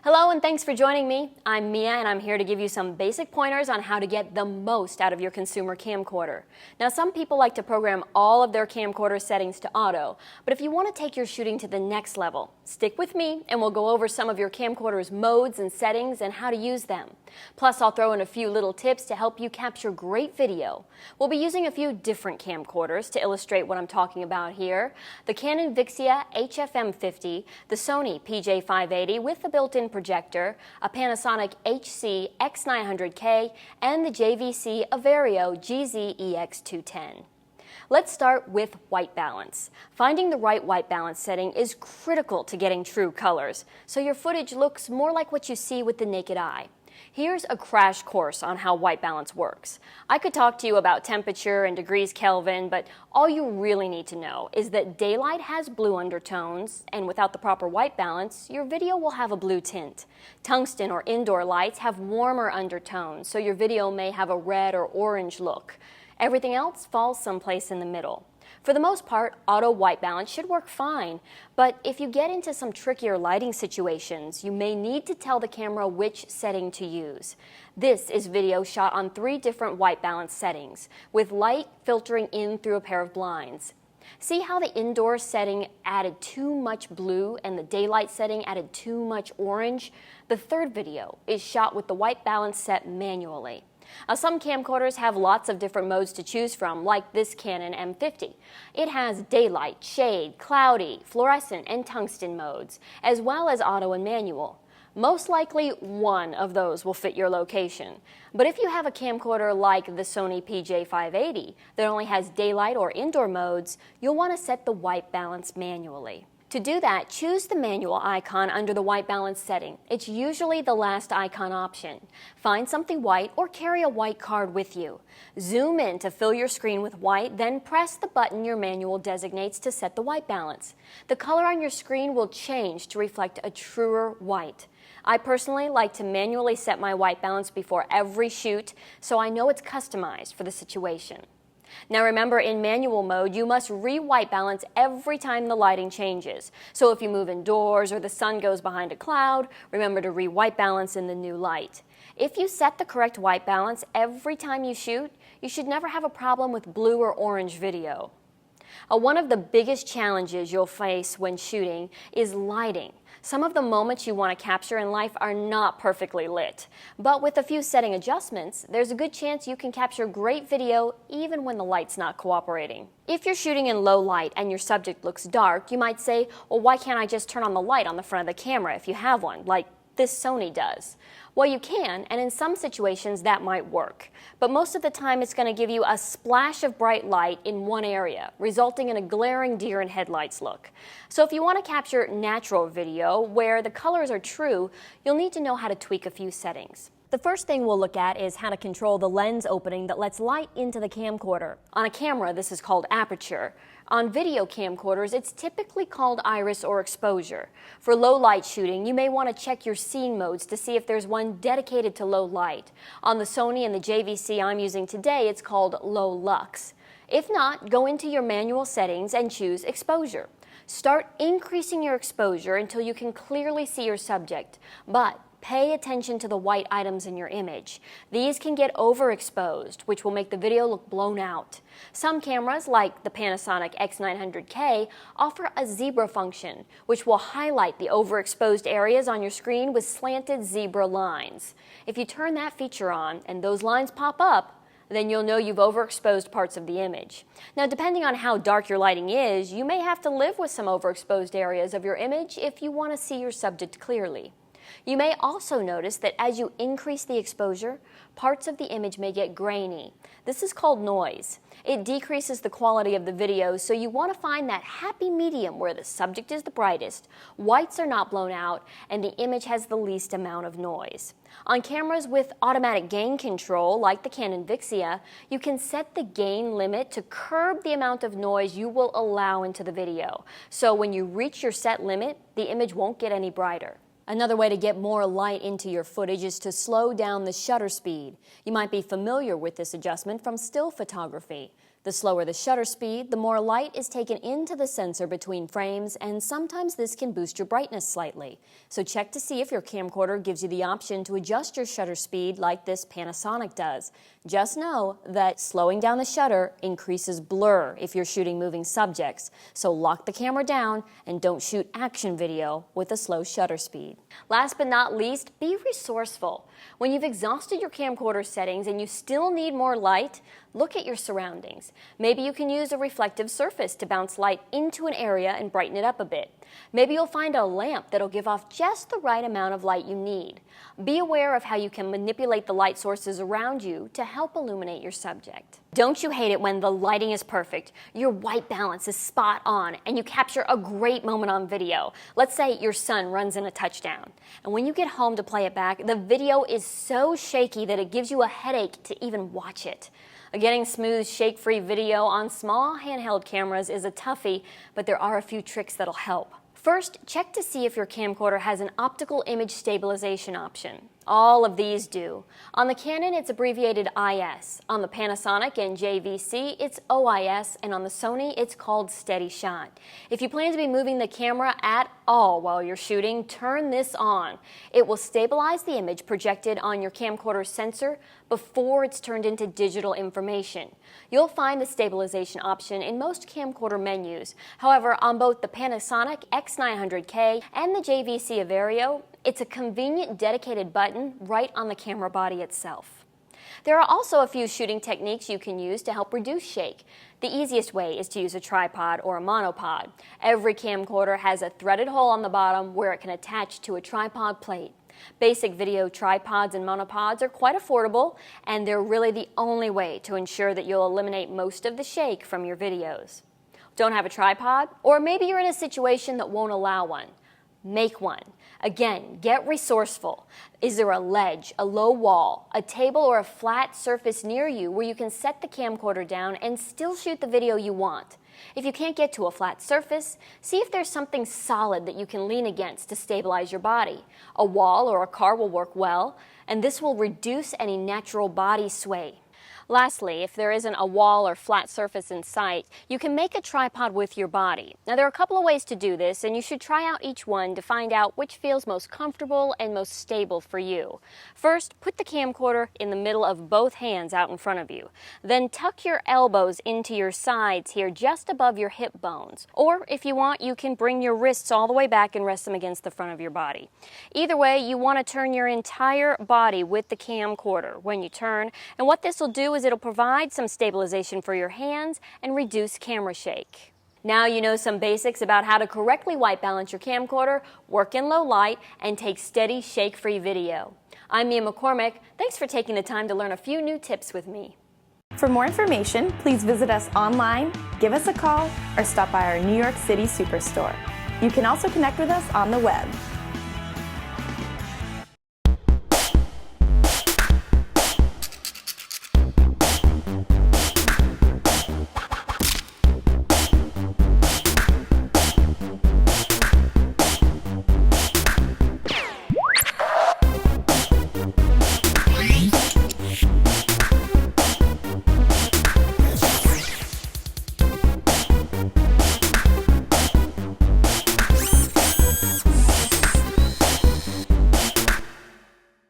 Hello and thanks for joining me. I'm Mia and I'm here to give you some basic pointers on how to get the most out of your consumer camcorder. Now, some people like to program all of their camcorder settings to auto, but if you want to take your shooting to the next level, stick with me and we'll go over some of your camcorder's modes and settings and how to use them. Plus, I'll throw in a few little tips to help you capture great video. We'll be using a few different camcorders to illustrate what I'm talking about here. The Canon Vixia HFM50, the Sony PJ580 with the built-in projector, a Panasonic HC X900K, and the JVC Averio GZ-EX210. Let's start with white balance. Finding the right white balance setting is critical to getting true colors, so your footage looks more like what you see with the naked eye. Here's a crash course on how white balance works. I could talk to you about temperature and degrees Kelvin, but all you really need to know is that daylight has blue undertones, and without the proper white balance, your video will have a blue tint. Tungsten or indoor lights have warmer undertones, so your video may have a red or orange look. Everything else falls someplace in the middle. For the most part, auto white balance should work fine, but if you get into some trickier lighting situations, you may need to tell the camera which setting to use. This is video shot on 3 different white balance settings, with light filtering in through a pair of blinds. See how the indoor setting added too much blue and the daylight setting added too much orange? The third video is shot with the white balance set manually. Some camcorders have lots of different modes to choose from, like this Canon M50. It has daylight, shade, cloudy, fluorescent, and tungsten modes, as well as auto and manual. Most likely one of those will fit your location. But if you have a camcorder like the Sony PJ580 that only has daylight or indoor modes, you'll want to set the white balance manually. To do that, choose the manual icon under the white balance setting. It's usually the last icon option. Find something white or carry a white card with you. Zoom in to fill your screen with white, then press the button your manual designates to set the white balance. The color on your screen will change to reflect a truer white. I personally like to manually set my white balance before every shoot, so I know it's customized for the situation. Now remember, in manual mode, you must re-white balance every time the lighting changes. So if you move indoors or the sun goes behind a cloud, remember to re-white balance in the new light. If you set the correct white balance every time you shoot, you should never have a problem with blue or orange video. One of the biggest challenges you'll face when shooting is lighting. Some of the moments you want to capture in life are not perfectly lit, but with a few setting adjustments, there's a good chance you can capture great video even when the light's not cooperating. If you're shooting in low light and your subject looks dark, you might say, well, why can't I just turn on the light on the front of the camera if you have one, like this Sony does? Well, you can, and in some situations that might work. But most of the time it's going to give you a splash of bright light in one area, resulting in a glaring deer in headlights look. So if you want to capture natural video where the colors are true, you'll need to know how to tweak a few settings. The first thing we'll look at is how to control the lens opening that lets light into the camcorder. On a camera, this is called aperture. On video camcorders, it's typically called iris or exposure. For low light shooting, you may want to check your scene modes to see if there's one dedicated to low light. On the Sony and the JVC I'm using today, it's called low lux. If not, go into your manual settings and choose exposure. Start increasing your exposure until you can clearly see your subject, but pay attention to the white items in your image. These can get overexposed, which will make the video look blown out. Some cameras, like the Panasonic X900K, offer a zebra function, which will highlight the overexposed areas on your screen with slanted zebra lines. If you turn that feature on and those lines pop up, then you'll know you've overexposed parts of the image. Now, depending on how dark your lighting is, you may have to live with some overexposed areas of your image if you want to see your subject clearly. You may also notice that as you increase the exposure, parts of the image may get grainy. This is called noise. It decreases the quality of the video, so you want to find that happy medium where the subject is the brightest, whites are not blown out, and the image has the least amount of noise. On cameras with automatic gain control, like the Canon Vixia, you can set the gain limit to curb the amount of noise you will allow into the video. So when you reach your set limit, the image won't get any brighter. Another way to get more light into your footage is to slow down the shutter speed. You might be familiar with this adjustment from still photography. The slower the shutter speed, the more light is taken into the sensor between frames, and sometimes this can boost your brightness slightly. So check to see if your camcorder gives you the option to adjust your shutter speed like this Panasonic does. Just know that slowing down the shutter increases blur if you're shooting moving subjects. So lock the camera down and don't shoot action video with a slow shutter speed. Last but not least, be resourceful. When you've exhausted your camcorder settings and you still need more light, look at your surroundings. Maybe you can use a reflective surface to bounce light into an area and brighten it up a bit. Maybe you'll find a lamp that'll give off just the right amount of light you need. Be aware of how you can manipulate the light sources around you to help illuminate your subject. Don't you hate it when the lighting is perfect, your white balance is spot on, and you capture a great moment on video? Let's say your son runs in a touchdown, and when you get home to play it back, the video is so shaky that it gives you a headache to even watch it. Getting smooth, shake-free video on small handheld cameras is a toughie, but there are a few tricks that'll help. First, check to see if your camcorder has an optical image stabilization option. All of these do. On the Canon, it's abbreviated IS. On the Panasonic and JVC, it's OIS, and on the Sony, it's called Steady Shot. If you plan to be moving the camera at all while you're shooting, turn this on. It will stabilize the image projected on your camcorder sensor before it's turned into digital information. You'll find the stabilization option in most camcorder menus. However, on both the Panasonic X900K and the JVC Averio, it's a convenient dedicated button right on the camera body itself. There are also a few shooting techniques you can use to help reduce shake. The easiest way is to use a tripod or a monopod. Every camcorder has a threaded hole on the bottom where it can attach to a tripod plate. Basic video tripods and monopods are quite affordable, and they're really the only way to ensure that you'll eliminate most of the shake from your videos. Don't have a tripod? Or maybe you're in a situation that won't allow one. Make one. Again, get resourceful. Is there a ledge, a low wall, a table, or a flat surface near you where you can set the camcorder down and still shoot the video you want? If you can't get to a flat surface, see if there's something solid that you can lean against to stabilize your body. A wall or a car will work well, and this will reduce any natural body sway. Lastly, if there isn't a wall or flat surface in sight, you can make a tripod with your body. Now, there are a couple of ways to do this, and you should try out each one to find out which feels most comfortable and most stable for you. First, put the camcorder in the middle of both hands out in front of you. Then tuck your elbows into your sides here just above your hip bones. Or, if you want, you can bring your wrists all the way back and rest them against the front of your body. Either way, you want to turn your entire body with the camcorder when you turn, and what this will do is it'll provide some stabilization for your hands and reduce camera shake. Now you know some basics about how to correctly white balance your camcorder, work in low light, and take steady, shake-free video. I'm Mia McCormick. Thanks for taking the time to learn a few new tips with me. For more information, please visit us online, give us a call, or stop by our New York City Superstore. You can also connect with us on the web.